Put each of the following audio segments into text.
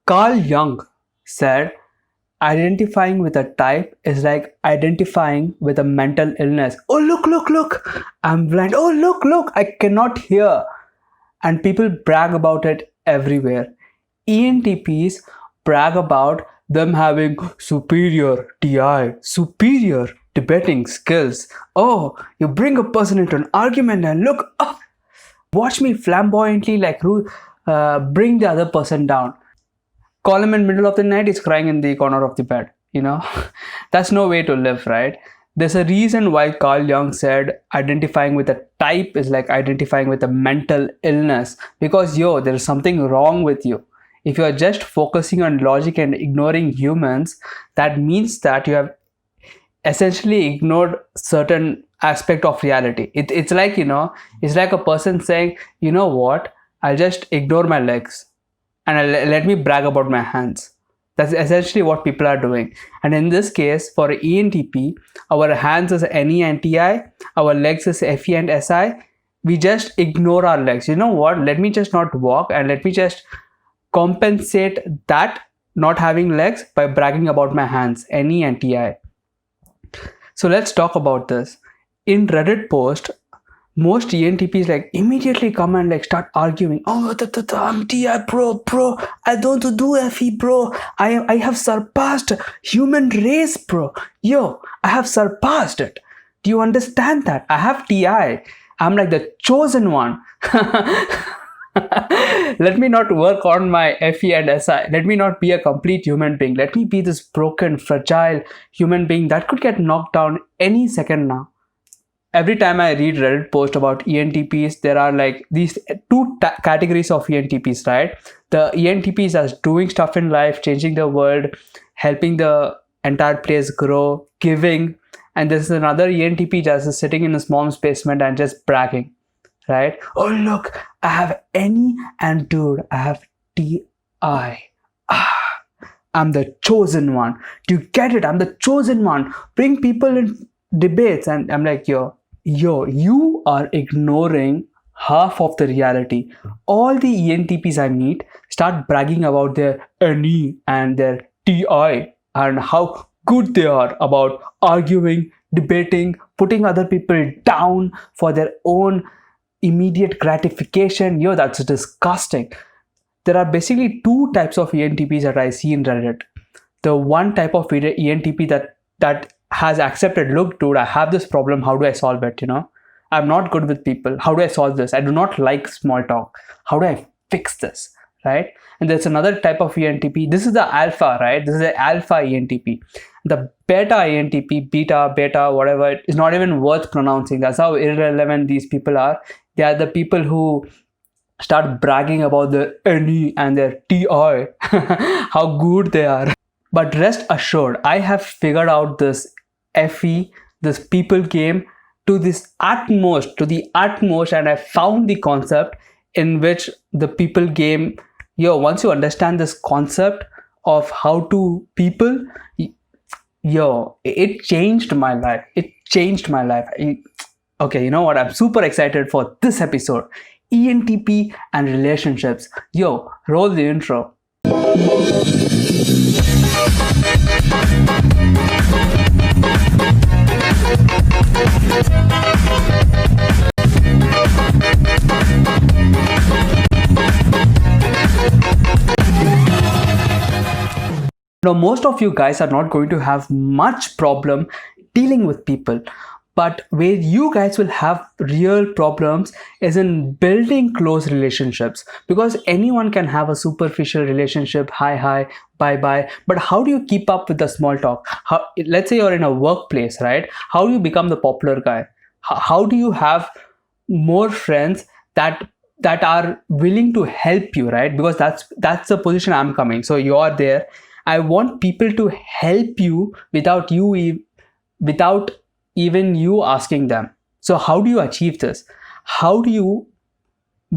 Carl Jung said, identifying with a type is like identifying with a mental illness. Oh, look, I'm blind. Oh, look, I cannot hear. And people brag about it everywhere. ENTPs brag about them having superior TI, superior debating skills. Oh, you bring a person into an argument and look, oh, watch me flamboyantly bring the other person down. Call him in middle of the night, he's crying in the corner of the bed. That's no way to live, right? There's a reason why Carl Jung said identifying with a type is like identifying with a mental illness, because there is something wrong with you. If you are just focusing on logic and ignoring humans, that means that you have essentially ignored certain aspect of reality. It's like it's like a person saying, you know what, I'll just ignore my legs and let me brag about my hands. That's essentially what people are doing. And in this case, for ENTP, our hands is NE and TI, our legs is FE and SI. We just ignore our legs. You know what? Let me just not walk and let me just compensate that not having legs by bragging about my hands, NE and TI. So let's talk about this. In Reddit post, most ENTPs immediately come and start arguing. Oh, I'm TI bro. I don't do FE bro. I have surpassed human race bro. I have surpassed it. Do you understand that? I have TI. I'm like the chosen one. Let me not work on my FE and SI. Let me not be a complete human being. Let me be this broken, fragile human being that could get knocked down any second now. Every time I read Reddit post about ENTPs, there are these two categories of ENTPs, right? The ENTPs are doing stuff in life, changing the world, helping the entire place grow, giving. And there's another ENTP just sitting in his mom's basement and just bragging, right? Oh, look, I have NE and dude, I have TI. I'm the chosen one. Do you get it? I'm the chosen one. Bring people in debates. And I'm like, you are ignoring half of the reality. All the ENTPs I meet start bragging about their NE and their TI and how good they are about arguing, debating, putting other people down for their own immediate gratification. That's disgusting. There are basically two types of ENTPs that I see in Reddit. The one type of ENTP that has accepted, look dude, I have this problem, how do I solve it? I'm not good with people, how do I solve this? I do not like small talk, how do I fix this, right? And there's another type of ENTP. This is the alpha, right? This is the alpha ENTP. The beta ENTP, beta, whatever, is not even worth pronouncing. That's how irrelevant these people are. They are the people who start bragging about their NE and their TI, how good they are. But rest assured, I have figured out this FE, this people game to the utmost, and I found the concept in which the people game, once you understand this concept of how to people, it changed my life. Okay, you know what? I'm super excited for this episode. ENTP and relationships. Roll the intro. Now, most of you guys are not going to have much problem dealing with people, but where you guys will have real problems is in building close relationships, because anyone can have a superficial relationship, hi, bye, but how do you keep up with the small talk? Let's say you're in a workplace, right? How do you become the popular guy? How do you have more friends that are willing to help you, right? Because that's the position I'm coming. So you are there. I want people to help you without even you asking them. So how do you achieve this? How do you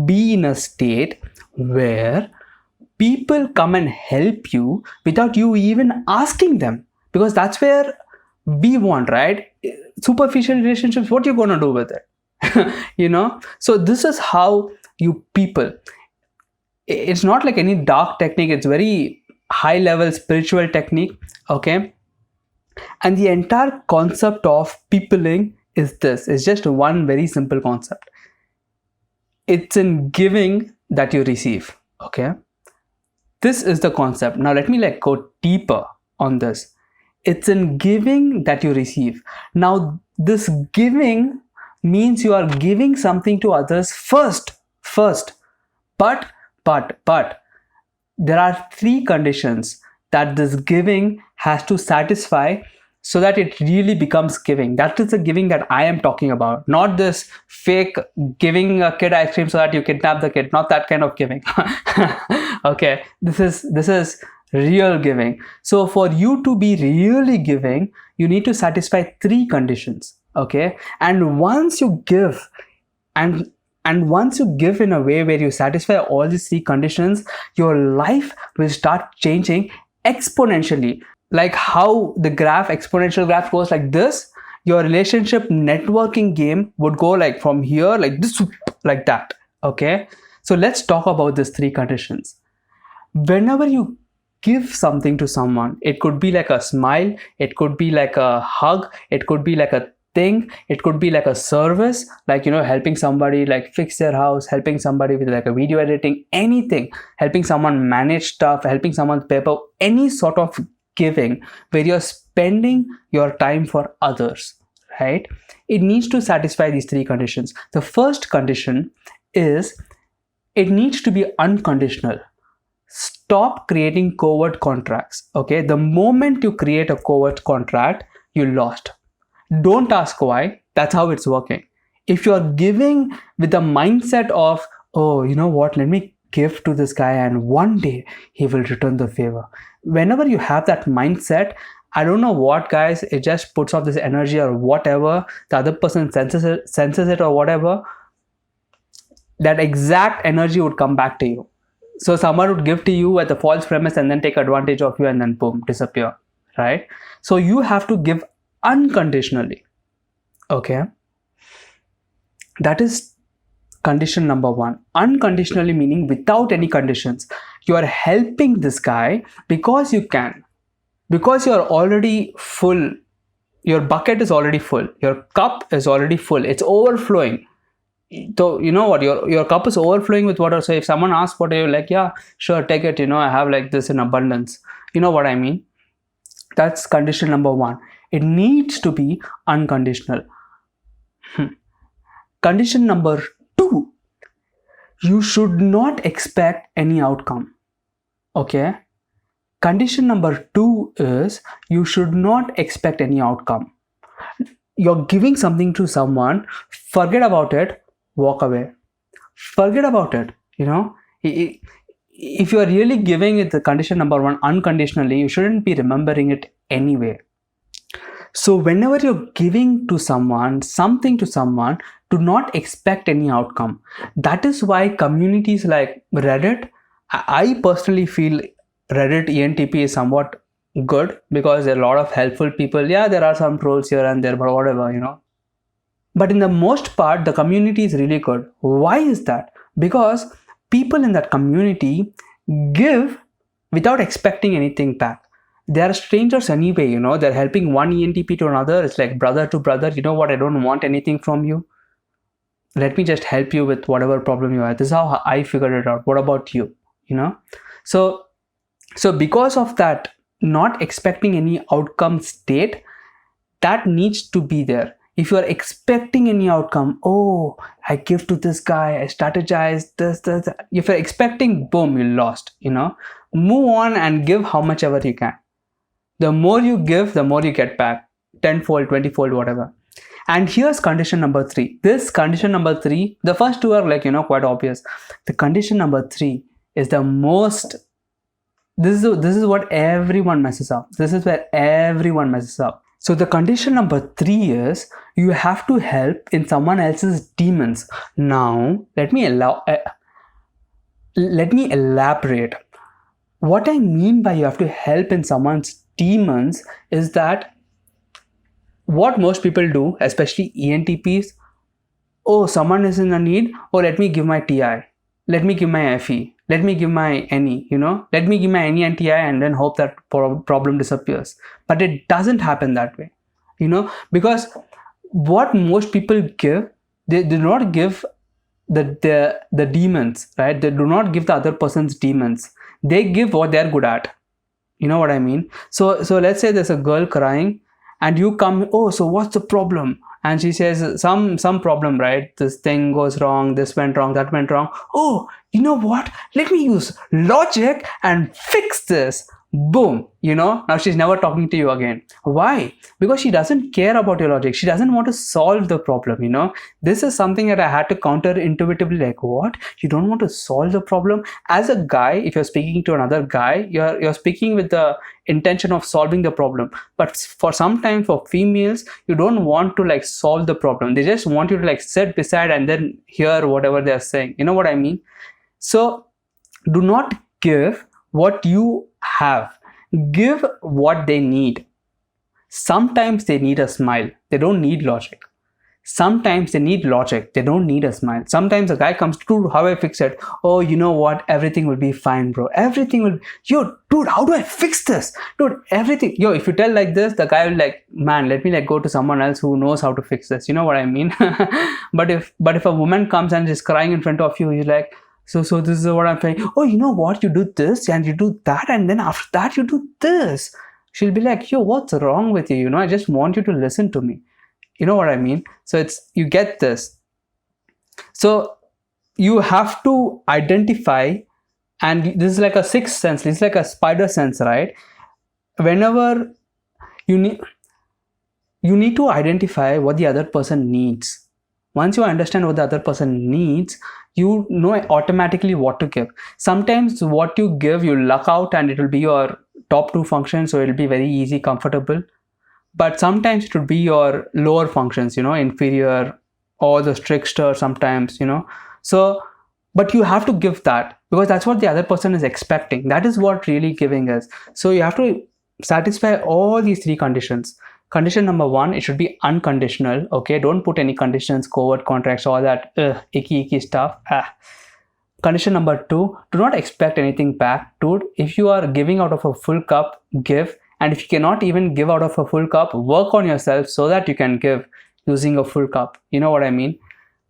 be in a state where people come and help you without you even asking them? Because that's where we want, right? Superficial relationships, what you're going to do with it? So this is how you people. It's not like any dark technique, it's very high level spiritual technique. Okay, and the entire concept of peopling is this. It's just one very simple concept. It's in giving that you receive. Okay, this is the concept. Now let me like go deeper on this. It's in giving that you receive. Now this giving means you are giving something to others first. But there are three conditions that this giving has to satisfy so that it really becomes giving. That is the giving that I am talking about, not this fake giving a kid ice cream so that you kidnap the kid, not that kind of giving. Okay, this is real giving. So for you to be really giving, you need to satisfy three conditions. Okay, and once you give and once you give in a way where you satisfy all these three conditions, your life will start changing exponentially. Like how the exponential graph goes like this, your relationship networking game would go like from here, like this, like that. Okay, so let's talk about these three conditions. Whenever you give something to someone, it could be like a smile, it could be like a hug, it could be like a thing, it could be like a service, like helping somebody like fix their house, helping somebody with like a video editing, anything, helping someone manage stuff, helping someone's paper, any sort of giving where you're spending your time for others, right? It needs to satisfy these three conditions. The first condition is it needs to be unconditional. Stop creating covert contracts. Okay, the moment you create a covert contract, you lost. Don't ask why. That's how it's working. If you're giving with the mindset of, oh, you know what, let me give to this guy and one day he will return the favor. Whenever you have that mindset, I don't know what, guys, it just puts off this energy or whatever. The other person senses it or whatever. That exact energy would come back to you. So someone would give to you at the false premise and then take advantage of you and then boom, disappear, right? So you have to give unconditionally. Okay, that is condition number one. Unconditionally meaning without any conditions. You are helping this guy because you can, because you are already full. Your bucket is already full, your cup is already full, it's overflowing. So you know what, your cup is overflowing with water. So if someone asks what, you're like, yeah, sure, take it, I have like this in abundance. You know what I mean? That's condition number one. It needs to be unconditional. Condition number two, you should not expect any outcome. Okay, condition number two is you should not expect any outcome. You're giving something to someone, forget about it, walk away, forget about it. If you are really giving it the condition number one unconditionally, you shouldn't be remembering it anyway. So whenever you're giving to someone, something to someone, do not expect any outcome. That is why communities like Reddit, I personally feel Reddit ENTP is somewhat good because there are a lot of helpful people. Yeah, there are some trolls here and there, but whatever. But in the most part, the community is really good. Why is that? Because people in that community give without expecting anything back. They are strangers anyway, they're helping one ENTP to another. It's like brother to brother. You know what? I don't want anything from you. Let me just help you with whatever problem you have. This is how I figured it out. What about you? So because of that, not expecting any outcome state, that needs to be there. If you are expecting any outcome, oh, I give to this guy, I strategize this. If you're expecting, boom, you lost. Move on and give how much ever you can. The more you give, the more you get back. 10-fold, 20-fold, whatever. And here's condition number three. This condition number three, the first two are like, quite obvious. The condition number three is the most, this is what everyone messes up. This is where everyone messes up. So the condition number three is you have to help in someone else's demons. Now, let me elaborate. What I mean by you have to help in someone's demons is that what most people do, especially ENTPs, oh, someone is in a need, oh, let me give my TI, let me give my FE, let me give my any, let me give my any NTI and then hope that problem disappears. But it doesn't happen that way, because what most people give, they do not give the demons, right? They do not give the other person's demons. They give what they're good at. You know what I mean? So let's say there's a girl crying and you come, oh, so what's the problem? And she says some problem, right? This thing goes wrong, this went wrong, that went wrong. Oh, you know what? Let me use logic and fix this. Boom, now she's never talking to you again. Why? Because she doesn't care about your logic. She doesn't want to solve the problem. This is something that I had to counter intuitively, like, what? You don't want to solve the problem? As a guy, if you're speaking to another guy, you're speaking with the intention of solving the problem. But for sometimes for females, you don't want to like solve the problem. They just want you to like sit beside and then hear whatever they're saying. You know what I mean? So do not give what you have. Give what they need. Sometimes they need a smile. They don't need logic. Sometimes they need logic. They don't need a smile. Sometimes a guy comes to, how I fix it? Oh, you know what? Everything will be fine, bro. Everything will. Yo, dude, how do I fix this? Dude, everything. Yo, if you tell like this, the guy will like, man, let me like go to someone else who knows how to fix this. You know what I mean? But if a woman comes and is crying in front of you, you're like, so this is what I'm saying. Oh, you know what? You do this and you do that, and then after that you do this. She'll be like, yo, what's wrong with you? I just want you to listen to me. You know what I mean? So you get this. So you have to identify, and this is like a sixth sense. It's like a spider sense, right? Whenever you need to identify what the other person needs. Once you understand what the other person needs, you know automatically what to give. Sometimes what you give, you luck out and it will be your top 2 functions, so it will be very easy, comfortable. But sometimes it would be your lower functions, inferior or the trickster sometimes, So, but you have to give that because that's what the other person is expecting. That is what really giving is. So you have to satisfy all these 3 conditions. Condition number 1, it should be unconditional. Okay, don't put any conditions, covert contracts, all that icky stuff. Condition number 2, do not expect anything back. Dude, if you are giving out of a full cup, give. And if you cannot even give out of a full cup, work on yourself so that you can give using a full cup. You know what I mean?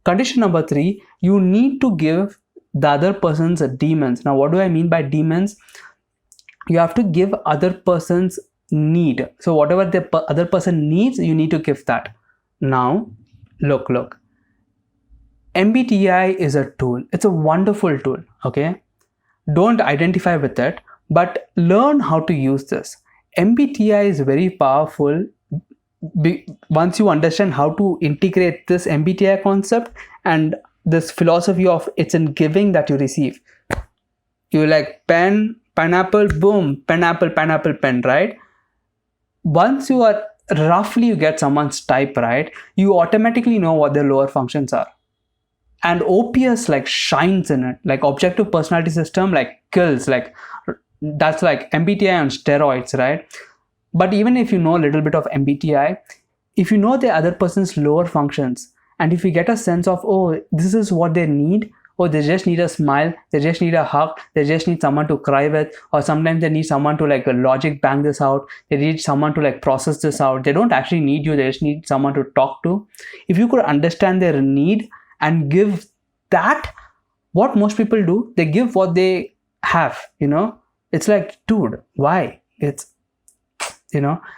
Condition number 3, you need to give the other person's demons. Now, what do I mean by demons? You have to give other person's need. So whatever the other person needs, you need to give that. Now, look. MBTI is a tool. It's a wonderful tool. Okay? Don't identify with it, but learn how to use this. MBTI is very powerful once you understand how to integrate this MBTI concept and this philosophy of it's in giving that you receive. You like pen, pineapple, boom, pineapple, pen, right? Once you are roughly you get someone's type right, you automatically know what their lower functions are. And OPS like shines in it, like objective personality system like kills, like that's like MBTI on steroids, right? But even if you know a little bit of MBTI, if you know the other person's lower functions, and if you get a sense of, oh, this is what they need, oh, they just need a smile, they just need a hug, they just need someone to cry with, or sometimes they need someone to like logic bang this out, they need someone to like process this out. They don't actually need you, they just need someone to talk to. If you could understand their need and give that, what most people do, they give what they have, It's like, dude, why? It's,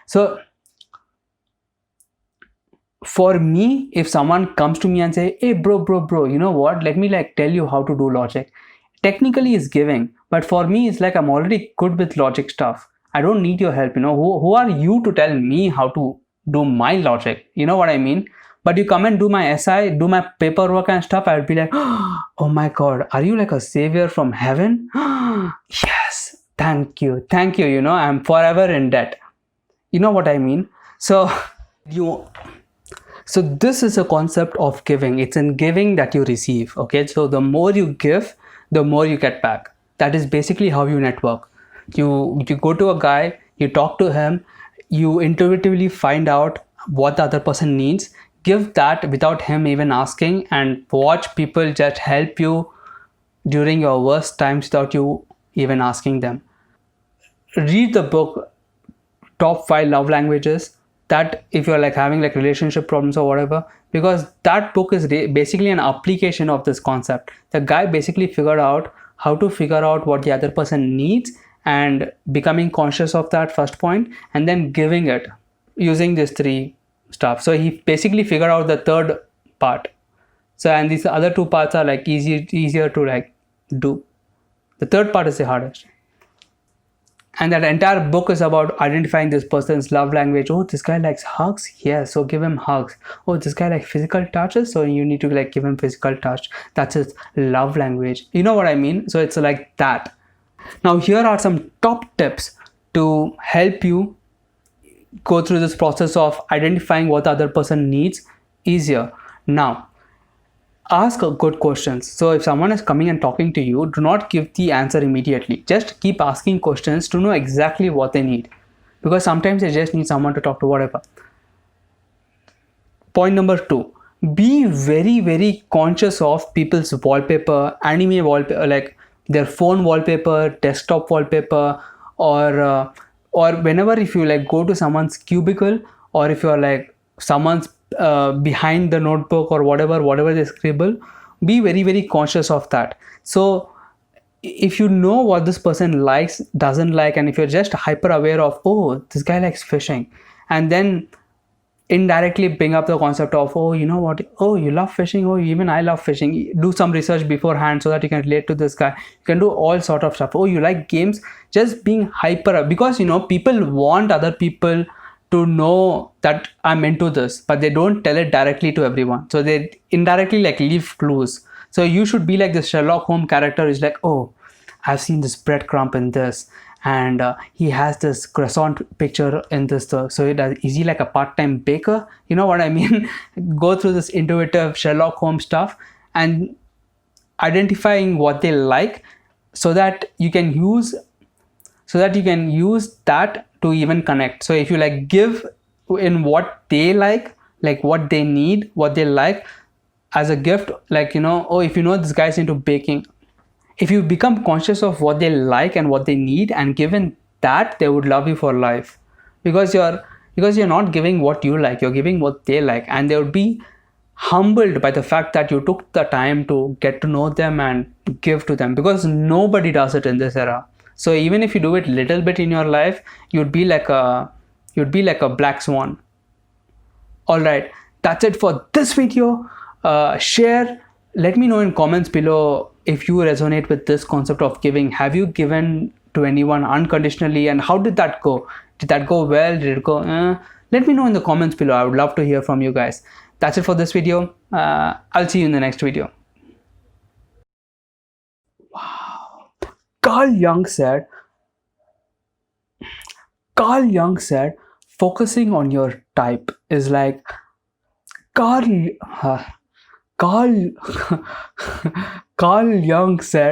so for me, if someone comes to me and say, hey, bro, you know what? Let me like tell you how to do logic. Technically it's giving, but for me, it's like I'm already good with logic stuff. I don't need your help, Who are you to tell me how to do my logic? You know what I mean? But you come and do my SI, do my paperwork and stuff, I would be like, oh my God, are you like a savior from heaven? Yes, thank you, I'm forever in debt. You know what I mean? So this is a concept of giving. It's in giving that you receive. Okay, so the more you give, the more you get back. That is basically how you network. You go to a guy, you talk to him, you intuitively find out what the other person needs, give that without him even asking, and watch people just help you during your worst times without you even asking them. Read the book Top 5 Love Languages, that if you're like having like relationship problems or whatever, because that book is basically an application of this concept. The guy basically figured out how to figure out what the other person needs and becoming conscious of that first point, and then giving it using these three stuff. So he basically figured out the third part. So, and these other two parts are like easier to like do. The third part is the hardest. And that entire book is about identifying this person's love language. Oh, this guy likes hugs, yes, so give him hugs. Oh, this guy likes physical touches, so you need to like give him physical touch. That's his love language, you know what I mean? So it's like that. Now here are some top tips to help you go through this process of identifying what the other person needs easier. Now, ask good questions. So if someone is coming and talking to you, do not give the answer immediately. Just keep asking questions to know exactly what they need, because sometimes they just need someone to talk to, whatever. Point number 2, be very conscious of people's wallpaper, anime wallpaper, like their phone wallpaper, desktop wallpaper, or whenever, if you like go to someone's cubicle, or if you're like someone's behind the notebook or whatever they scribble, be very conscious of that. So if you know what this person likes, doesn't like, and if you're just hyper aware of, oh, this guy likes fishing, and then indirectly bring up the concept of, oh, you know what, oh, you love fishing, oh, even I love fishing, do some research beforehand so that you can relate to this guy. You can do all sort of stuff. Oh, you like games, just being hyper, because you know people want other people to know that I'm into this, but they don't tell it directly to everyone, so they indirectly like leave clues. So you should be like this Sherlock Holmes character is like, oh, I've seen this breadcrumb in this, and he has this croissant picture in this, so is he like a part-time baker, you know what I mean? Go through this intuitive Sherlock Holmes stuff and identifying what they like, so that you can use that to even connect. So if you like give in what they like what they need, what they like as a gift, like, you know, oh, if you know this guy's into baking, if you become conscious of what they like and what they need and given that, they would love you for life, because you're not giving what you like, you're giving what they like, and they would be humbled by the fact that you took the time to get to know them and give to them, because nobody does it in this era. So even if you do it little bit in your life, you'd be like a black swan. All right, that's it for this video. Share, let me know in comments below if you resonate with this concept of giving. Have you given to anyone unconditionally, and how did that go? Did that go well? Did it go let me know in the comments below. I would love to hear from you guys. That's it for this video. I'll see you in the next video. Wow. Carl Jung said focusing on your type is like Carl Carl Jung said